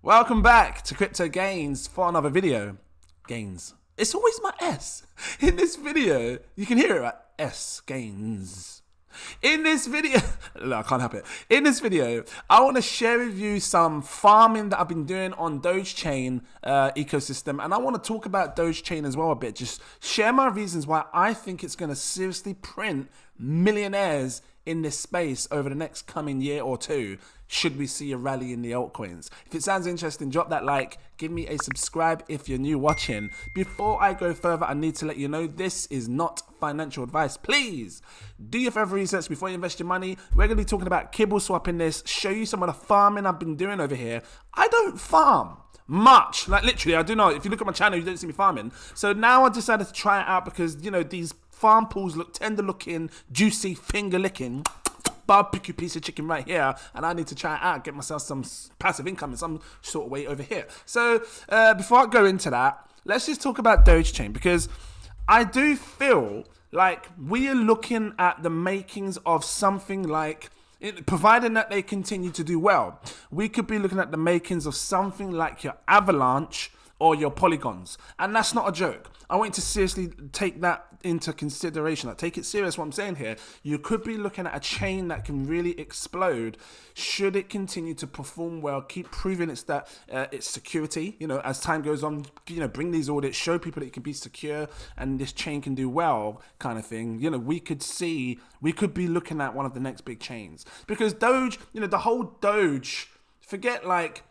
Welcome back to Crypto Gains for another video. Gains. It's always my S. In this video, you can hear it, right? S. Gains. In this video, no, I can't help it. In this video, I want to share with you some farming that I've been doing on DOGECHAIN ecosystem. And I want to talk about DOGECHAIN as well a bit. Just share my reasons why I think it's going to seriously print millionaires in this space over the next coming year or two, should we see a rally in the altcoins. If it sounds interesting, drop that like, give me a subscribe if you're new watching. Before I go further, I need to let you know this is not financial advice. Please do your further research before you invest your money. We're going to be talking about Kibble Swap in this, show you some of the farming I've been doing over here. I don't farm much, like literally I do not. If you look at my channel, you don't see me farming. So now I decided to try it out because, you know, these farm pools look tender looking, juicy, finger licking, barbecue piece of chicken right here, and I need to try it out, get myself some passive income in some sort of way over here. So before I go into that, let's just talk about DOGECHAIN, because I do feel like we are looking at the makings of something like, providing that they continue to do well, we could be looking at the makings of something like your Avalanche or your Polygons. And that's not a joke. I want you to seriously take that into consideration. Like, take it serious what I'm saying here. You could be looking at a chain that can really explode should it continue to perform well, keep proving its security, you know, as time goes on, you know, bring these audits, show people that it can be secure and this chain can do well, kind of thing. You know, we could be looking at one of the next big chains. Because Doge, you know, the whole Doge, forget like,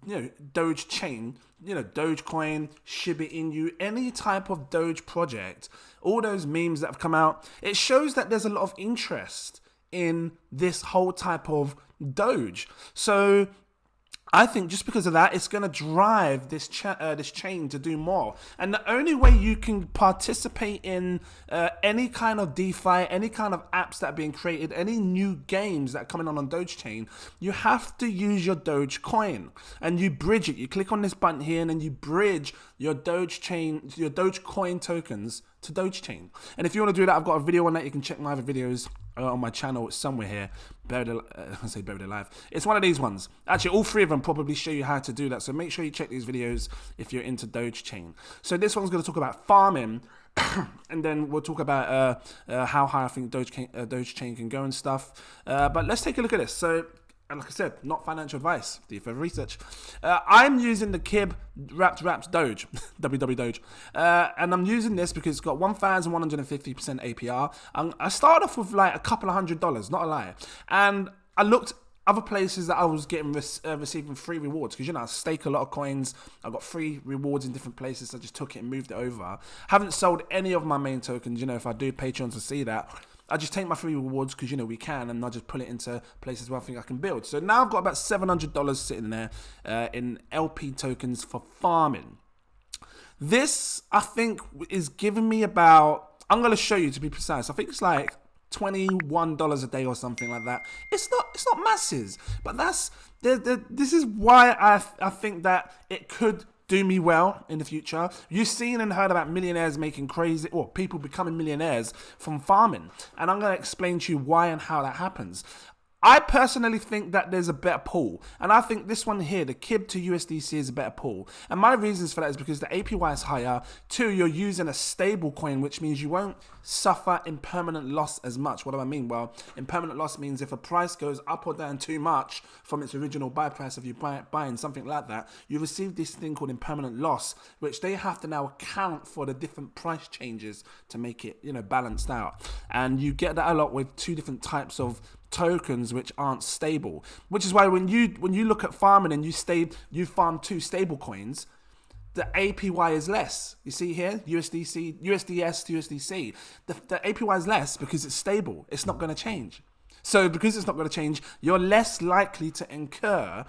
you know, DOGECHAIN, you know, Dogecoin, Shiba Inu, any type of Doge project, all those memes that have come out, it shows that there's a lot of interest in this whole type of Doge. So I think just because of that, it's going to drive this chain to do more. And the only way you can participate in any kind of DeFi, any kind of apps that are being created, any new games that are coming on DOGECHAIN, you have to use your Dogecoin. And you bridge it. You click on this button here and then you bridge your DOGECHAIN, your Dogecoin tokens to DOGECHAIN. And if you want to do that, I've got a video on that. You can check my other videos on my channel somewhere here. Buried Alive. It's one of these ones. Actually, all three of them probably show you how to do that. So make sure you check these videos if you're into DOGECHAIN. So this one's going to talk about farming. And then we'll talk about how high I think DOGECHAIN can go and stuff. But let's take a look at this. So, and like I said, not financial advice. Do your further research. I'm using the Kib Wraps Doge, WW Doge. And I'm using this because it's got 1,150% APR. I started off with like a couple of $100, not a lie. And I looked other places that I was getting receiving free rewards, because, you know, I stake a lot of coins. I got free rewards in different places. So I just took it and moved it over. Haven't sold any of my main tokens. You know, if I do Patreon to see that, I just take my free rewards because, you know, we can, and I just pull it into places where I think I can build. So now I've got about $700 sitting there in LP tokens for farming. This, I think, is giving me about, I'm going to show you to be precise, I think it's like $21 a day or something like that. It's not masses, but this is why I think that it could do me well in the future. You've seen and heard about millionaires making crazy, or people becoming millionaires from farming. And I'm going to explain to you why and how that happens. I personally think that there's a better pool. And I think this one here, the Kib to USDC, is a better pool. And my reasons for that is because the APY is higher. Two, you're using a stable coin, which means you won't suffer impermanent loss as much. What do I mean? Well, impermanent loss means if a price goes up or down too much from its original buy price of you buying something like that, you receive this thing called impermanent loss, which they have to now account for the different price changes to make it, you know, balanced out. And you get that a lot with two different types of tokens which aren't stable, which is why when you look at farming and you farm two stable coins, the APY is less. You see here, USDC, USDS to USDC. The APY is less because it's stable. It's not going to change. So because it's not going to change, you're less likely to incur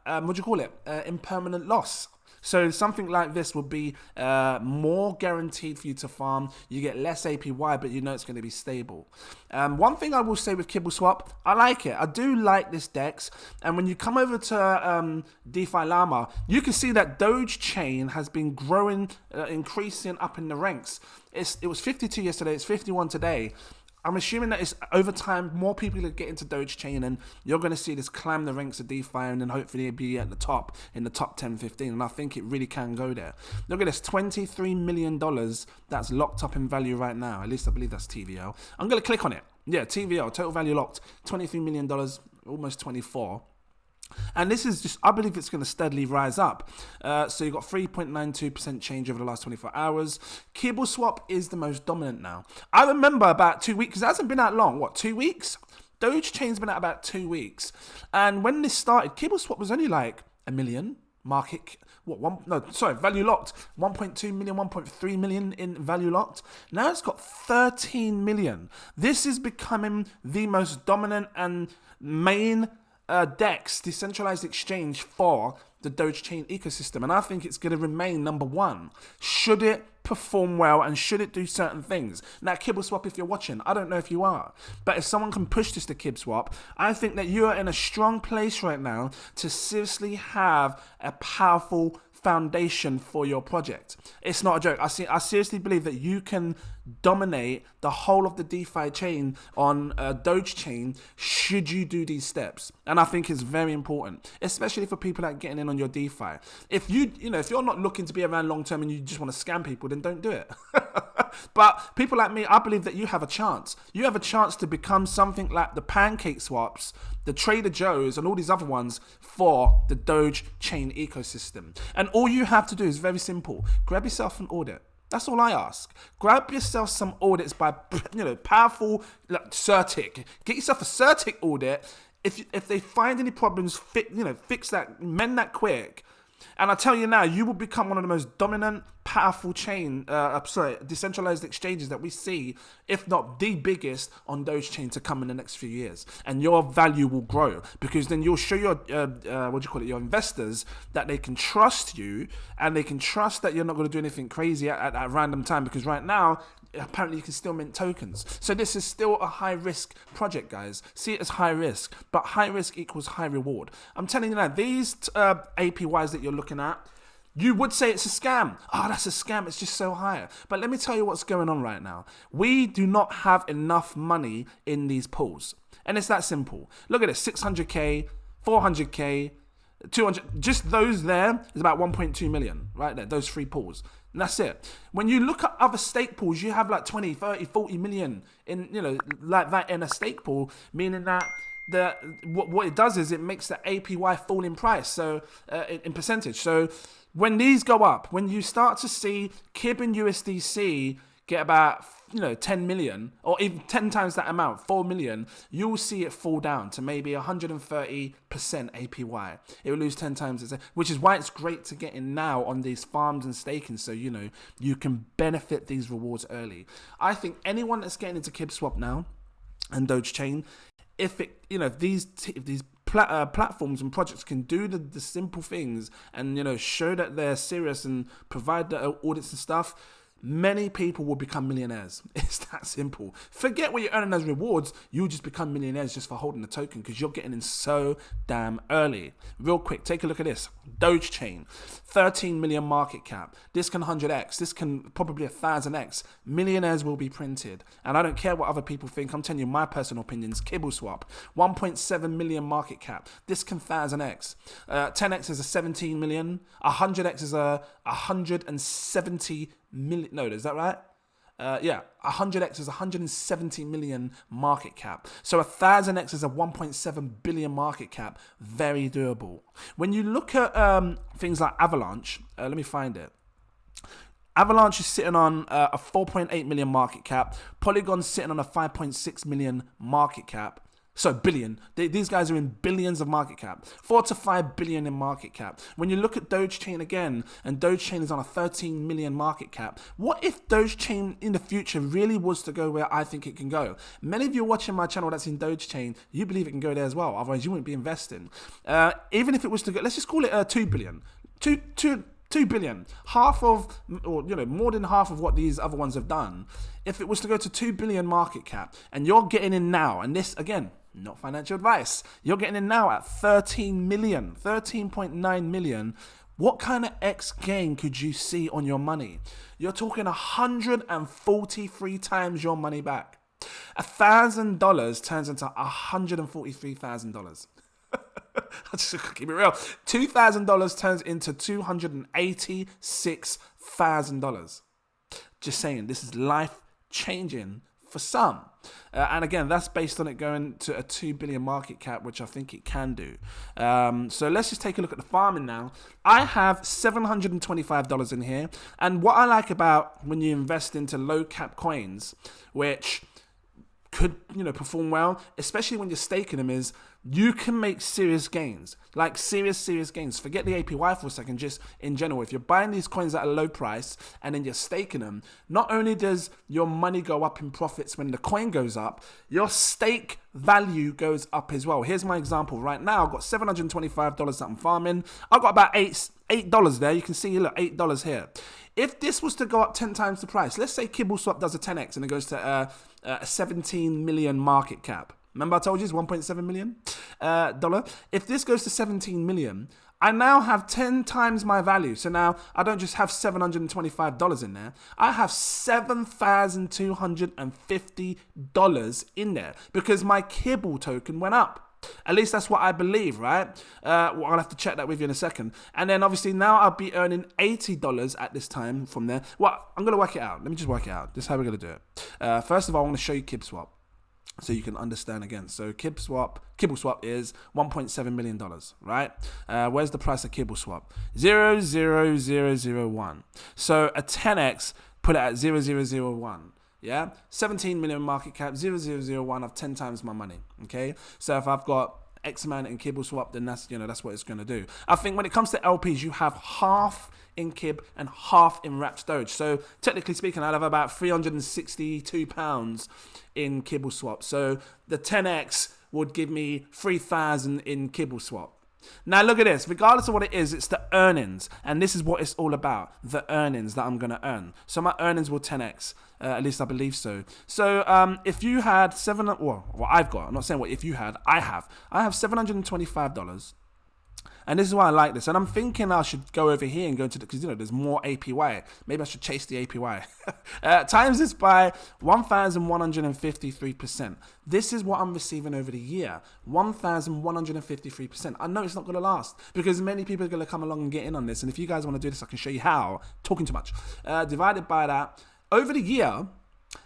impermanent loss. So something like this would be more guaranteed for you to farm. You get less APY, but you know it's going to be stable. One thing I will say with Kibble Swap, I like it. I do like this DEX. And when you come over to DeFi Llama, you can see that DOGECHAIN has been growing, increasing up in the ranks. It was 52 yesterday. It's 51 today. I'm assuming that it's over time, more people are getting to DOGECHAIN, and you're going to see this climb the ranks of DeFi, and then hopefully it'll be at the top, in the top 10, 15. And I think it really can go there. Look at this, $23 million that's locked up in value right now. At least I believe that's TVL. I'm going to click on it. Yeah, TVL, total value locked, $23 million, almost 24. And this is just, I believe it's going to steadily rise up. So you've got 3.92% change over the last 24 hours. Kibble Swap is the most dominant now. I remember about 2 weeks, because it hasn't been that long. What, 2 weeks? DOGECHAIN's been out about 2 weeks. And when this started, Kibble Swap was only like $1 million market. Value locked. 1.2 million, 1.3 million in value locked. Now it's got 13 million. This is becoming the most dominant and main DEX, decentralized exchange for the DOGECHAIN ecosystem, and I think it's going to remain number one. Should it perform well and should it do certain things? Now, Kibble Swap, if you're watching, I don't know if you are, but if someone can push this to Kibble Swap, I think that you are in a strong place right now to seriously have a powerful foundation for your project. It's not a joke. I seriously believe that you can dominate the whole of the DeFi chain on DOGECHAIN should you do these steps. And I think it's very important, especially for people that are getting in on your DeFi. If if you're not looking to be around long term and you just want to scam people, then don't do it. But people like me, I believe that you have a chance. You have a chance to become something like the Pancake Swaps, the Trader Joe's, and all these other ones for the DOGECHAIN ecosystem. And all you have to do is very simple. Grab yourself an audit. That's all I ask. Grab yourself some audits by, powerful Certic. Get yourself a Certic audit. If they find any problems, fix that, mend that quick. And I tell you now, you will become one of the most dominant, powerful decentralized exchanges that we see, if not the biggest on DOGECHAIN to come in the next few years. And your value will grow because then you'll show your, your investors that they can trust you and they can trust that you're not going to do anything crazy at random time, because right now, apparently you can still mint tokens. So this is still a high risk project, guys. See it as high risk, but high risk equals high reward. I'm telling you now, these APYs that you're looking at, you would say it's a scam. Oh, that's a scam. It's just so high. But let me tell you what's going on right now. We do not have enough money in these pools. And it's that simple. Look at this, 600K, 400K, 200, just those there is about 1.2 million, right there, those three pools. And that's it. When you look at other stake pools, you have like 20, 30, 40 million in, like that in a stake pool, meaning that what it does is it makes the APY fall in price, so in percentage. So when these go up, when you start to see KIB and USDC get about 10 million or even 10 times that amount, 4 million, you'll see it fall down to maybe 130% APY. It will lose 10 times, which is why it's great to get in now on these farms and staking, so you can benefit these rewards early. I think anyone that's getting into Kibble Swap now and DOGECHAIN, if these platforms and projects can do the simple things and show that they're serious and provide the audits and stuff, many people will become millionaires. It's that simple. Forget what you're earning as rewards. You'll just become millionaires just for holding the token because you're getting in so damn early. Real quick, take a look at this. DOGECHAIN, 13 million market cap. This can 100x. This can probably 1,000x. Millionaires will be printed. And I don't care what other people think. I'm telling you my personal opinions. Kibble Swap, 1.7 million market cap. This can 1,000x. 10x is a 17 million. 100x is a 170 million. No, is that right? 100x is 170 million market cap. So 1,000x is a 1.7 billion market cap. Very doable. When you look at things like Avalanche, let me find it. Avalanche is sitting on a 4.8 million market cap. Polygon's sitting on a 5.6 million market cap. So billion. These guys are in billions of market cap. 4 to 5 billion in market cap. When you look at DOGECHAIN again, and DOGECHAIN is on a 13 million market cap, what if DOGECHAIN in the future really was to go where I think it can go? Many of you watching my channel that's in DOGECHAin, you believe it can go there as well. Otherwise, you wouldn't be investing. Even if it was to go, let's just call it 2 billion. 2 billion, half of, or more than half of what these other ones have done. If it was to go to 2 billion market cap, and you're getting in now, and this again, not financial advice, you're getting in now at 13 million, 13.9 million. What kind of X gain could you see on your money? You're talking 143 times your money back. $1,000 turns into $143,000. I just keep it real. $2,000 turns into $286,000. Just saying, this is life changing for some. And again, that's based on it going to a 2 billion market cap, which I think it can do. So let's just take a look at the farming now. I have $725 in here. And what I like about when you invest into low cap coins, which could, perform well, especially when you're staking them, is you can make serious gains, like serious gains. Forget the APY for a second, just in general. If you're buying these coins at a low price and then you're staking them, not only does your money go up in profits when the coin goes up, your stake value goes up as well. Here's my example. Right now, I've got $725 that I'm farming. I've got about $8 there. You can see, look, $8 here. If this was to go up 10 times the price, let's say Kibble Swap does a 10x and it goes to a 17 million market cap. Remember I told you it's $1.7 million? If this goes to 17 million, I now have 10 times my value. So now I don't just have $725 in there. I have $7,250 in there because my Kibble token went up. At least that's what I believe, right? Well, I'll have to check that with you in a second. And then obviously now I'll be earning $80 at this time from there. Well, I'm going to work it out. Let me just work it out. This is how we're going to do it. First of all, I want to show you Kibble Swap so you can understand again. So Kibble Swap is $1.7 million, right? Where's the price of Kibble Swap? 0.00001. So a 10x, put it at 0.001. Yeah, 17 million market cap, 0.001 of 10 times my money. Okay, so if I've got X amount in Kibble Swap, then that's what it's going to do. I think when it comes to LPs, you have half in Kib and half in Wrapped Doge. So technically speaking, I'll have about £362 in Kibble Swap. So the 10x would give me 3,000 in Kibble Swap. Now look at this, regardless of what it is, it's the earnings, and this is what it's all about, the earnings that I'm going to earn. So my earnings will 10x, at least I believe so. So if you had I'm not saying what if you had, I have $725. And this is why I like this. And I'm thinking I should go over here and go into because there's more APY. Maybe I should chase the APY. Times this by 1,153%. This is what I'm receiving over the year. 1,153%. I know it's not going to last because many people are going to come along and get in on this. And if you guys want to do this, I can show you how. Talking too much. Divided by that. Over the year,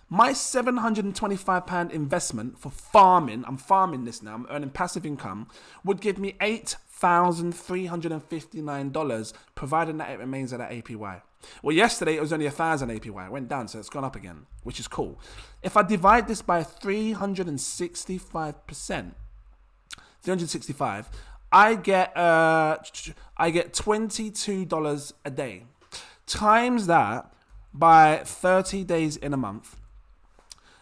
my £725 investment for farming, I'm farming this now, I'm earning passive income, would give me $8,359, provided that it remains at that APY. Well, yesterday it was only 1,000 APY. It went down, so it's gone up again, which is cool. If I divide this by 365%, I get $22 a day. Times that by 30 days in a month,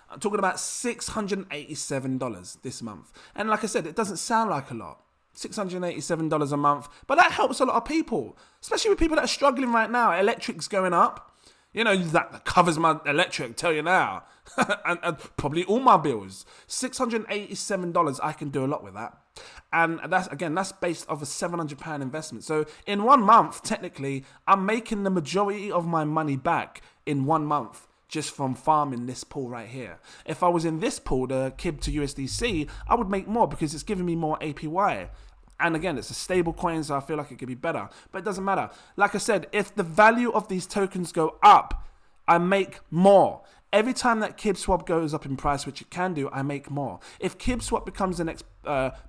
I'm talking about $687 this month. And like I said, it doesn't sound like a lot. $687 a month. But that helps a lot of people, especially with people that are struggling right now. Electric's going up. That covers my electric, tell you now. and probably all my bills. $687, I can do a lot with that. And that's based off a £700 investment. So in 1 month, technically, I'm making the majority of my money back in 1 month just from farming this pool right here. If I was in this pool, the KIB to USDC, I would make more because it's giving me more APY. And again, it's a stable coin, so I feel like it could be better. But it doesn't matter. Like I said, if the value of these tokens go up, I make more. Every time that Kibble Swap goes up in price, which it can do, I make more. If Kibble Swap becomes the next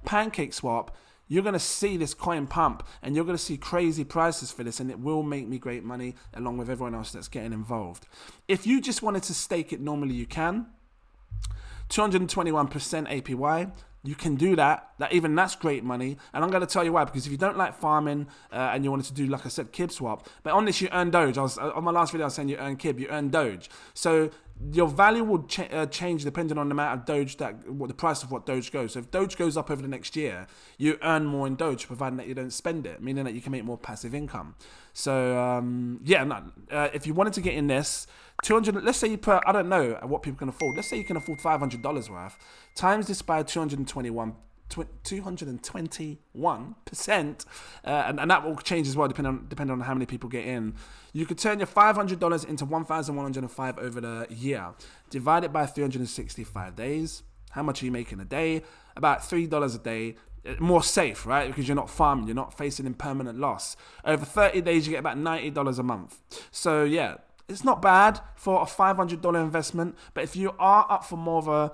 Pancake Swap, you're going to see this coin pump and you're going to see crazy prices for this, and it will make me great money along with everyone else that's getting involved. If you just wanted to stake it normally, you can. 221% APY. You can do that. Even that's great money. And I'm going to tell you why. Because if you don't like farming and you wanted to do, like I said, Kibble Swap, but on this you earn Doge. On my last video I was saying you earn Kib, you earn Doge. So your value will change depending on the amount of Doge, the price of what Doge goes. So if Doge goes up over the next year, you earn more in Doge, providing that you don't spend it, meaning that you can make more passive income. So if you wanted to get in this, 200, let's say you put, I don't know what people can afford. Let's say you can afford $500 worth. Times this by 221 221%, and that will change as well depending on how many people get in. You could turn your $500 into 1,105 over the year. Divide it by 365 days. How much are you making a day? About $3 a day. More safe, right? Because you're not farming, you're not facing impermanent loss. Over 30 days, you get about $90 a month. So yeah, it's not bad for a $500 investment, but if you are up for more of a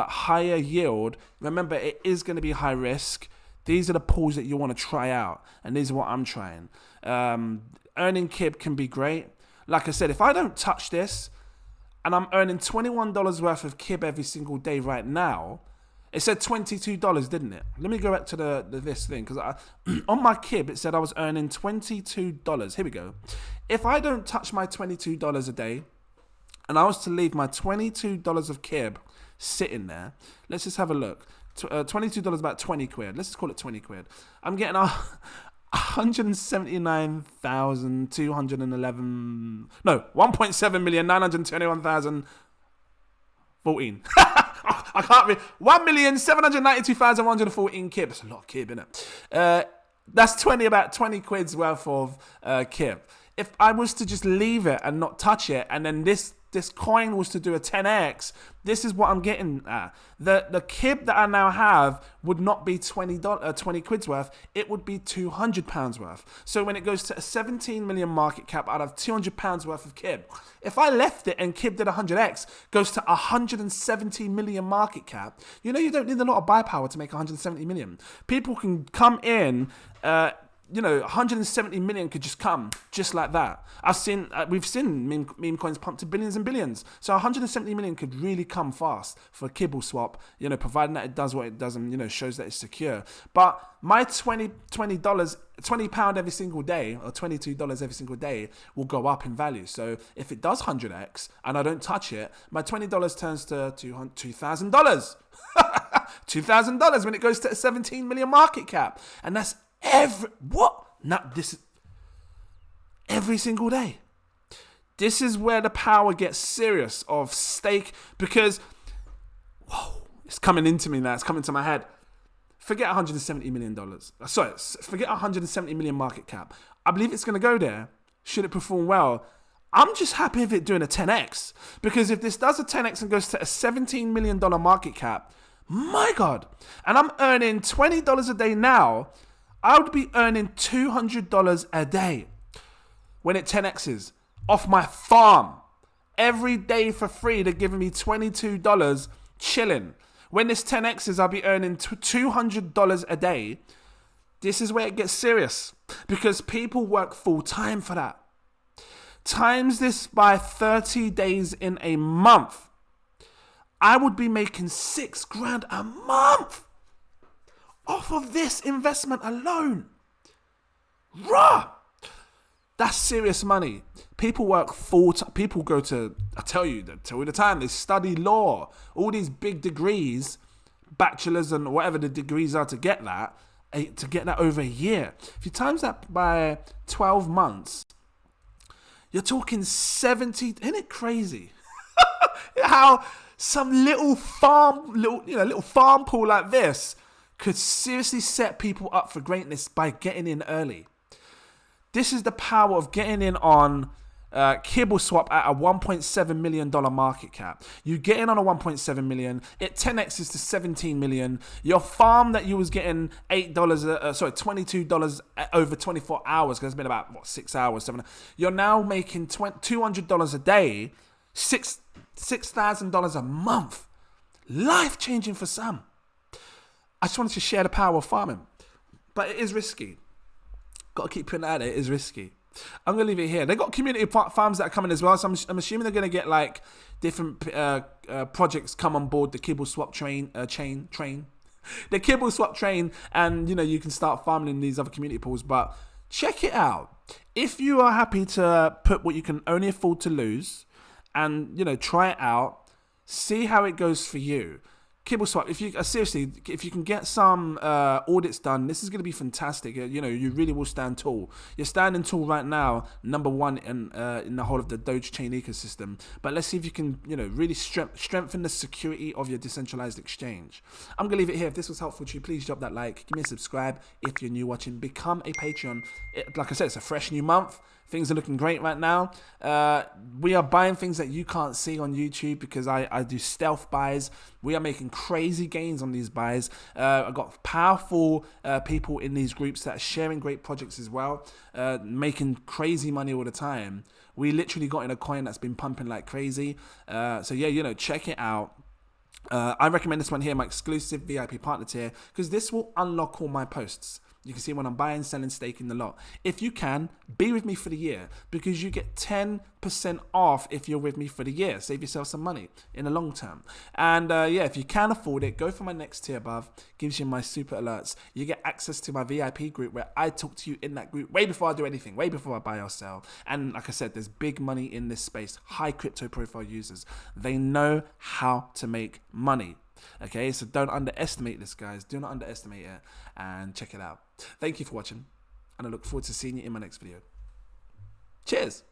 higher yield, remember it is going to be high risk. These are the pools that you want to try out, and these are what I'm trying. Earning KIB can be great. Like I said, if I don't touch this, and I'm earning $21 worth of KIB every single day right now, it said $22, didn't it? Let me go back to this thing, because on my KIB, it said I was earning $22. Here we go. If I don't touch my $22 a day, and I was to leave my $22 of KIB sitting there, let's just have a look. $22 is about 20 quid. Let's just call it 20 quid. I'm getting 179,211. No, 1.7,921,014. I can't read. 1,792,114 KIB. That's a lot of KIB, isn't it? That's about 20 quid's worth of KIB. If I was to just leave it and not touch it, and then this coin was to do a 10x, this is what I'm getting at. The KIB that I now have would not be 20 quid's worth, it would be £200 worth. So when it goes to a 17 million market cap, I'd have £200 worth of KIB. If I left it and KIB did 100x, goes to 170 million market cap, you know you don't need a lot of buy power to make 170 million. People can come in, 170 million could just come just like that. We've seen meme coins pump to billions and billions. So 170 million could really come fast for a Kibble Swap, providing that it does what it does and, shows that it's secure. But my £20 every single day, or $22 every single day, will go up in value. So if it does 100x and I don't touch it, my $20 turns to $2,000. $2,000 when it goes to a 17 million market cap. And that's every single day. This is where the power gets serious of stake, because it's coming into me now. It's coming to my head. Forget $170 million. Forget 170 million market cap. I believe it's going to go there. Should it perform well? I'm just happy if it doing a 10x, because if this does a 10x and goes to a $17 million market cap, my God, and I'm earning $20 a day now, I would be earning $200 a day when it 10x's off my farm. Every day for free, they're giving me $22 chilling. When this 10x's, I'll be earning $200 a day. This is where it gets serious, because people work full time for that. Times this by 30 days in a month, I would be making $6,000 a month off of this investment alone. Rah! That's serious money. People work full time. People go to, I tell you the time, they study law, all these big degrees, bachelors and whatever the degrees are to get that over a year. If you times that by 12 months, you're talking 70, isn't it crazy? How some little farm pool like this could seriously set people up for greatness by getting in early. This is the power of getting in on Kibble Swap at a $1.7 million market cap. You get in on a 1.7 million, it 10x's to 17 million. Your farm that you was getting $22 over 24 hours, because it's been about 6 hours, 7. You're now making $200 a day, $6,000 a month. Life changing for some. I just wanted to share the power of farming, but it is risky. Got to keep putting that out there. It is risky. I'm going to leave it here. They got community farms that are coming as well, so I'm assuming they're going to get like different projects come on board the Kibble Swap train. The Kibble Swap train, and you can start farming in these other community pools. But check it out. If you are happy to put what you can only afford to lose, and try it out, see how it goes for you. Kibble Swap, if you seriously, if you can get some audits done, this is going to be fantastic. You know, you really will stand tall. You're standing tall right now, number one in the whole of the DOGECHAIN ecosystem. But let's see if you can, you know, really strengthen the security of your decentralized exchange. I'm going to leave it here. If this was helpful to you, please drop that like. Give me a subscribe if you're new watching. Become a Patreon. Like I said, it's a fresh new month. Things are looking great right now. We are buying things that you can't see on YouTube because I do stealth buys. We are making crazy gains on these buys. I've got powerful people in these groups that are sharing great projects as well, making crazy money all the time. We literally got in a coin that's been pumping like crazy. So yeah, you know, check it out. I recommend this one here, my exclusive VIP partner tier, because this will unlock all my posts. You can see when I'm buying, selling, staking the lot. If you can, be with me for the year because you get 10% off if you're with me for the year. Save yourself some money in the long term. And yeah, if you can afford it, go for my next tier above. Gives you my super alerts. You get access to my VIP group where I talk to you in that group way before I do anything, way before I buy or sell. And like I said, there's big money in this space. High crypto profile users. They know how to make money. Okay, so don't underestimate this, guys. Do not underestimate it, and check it out. Thank you for watching, and I look forward to seeing you in my next video. Cheers.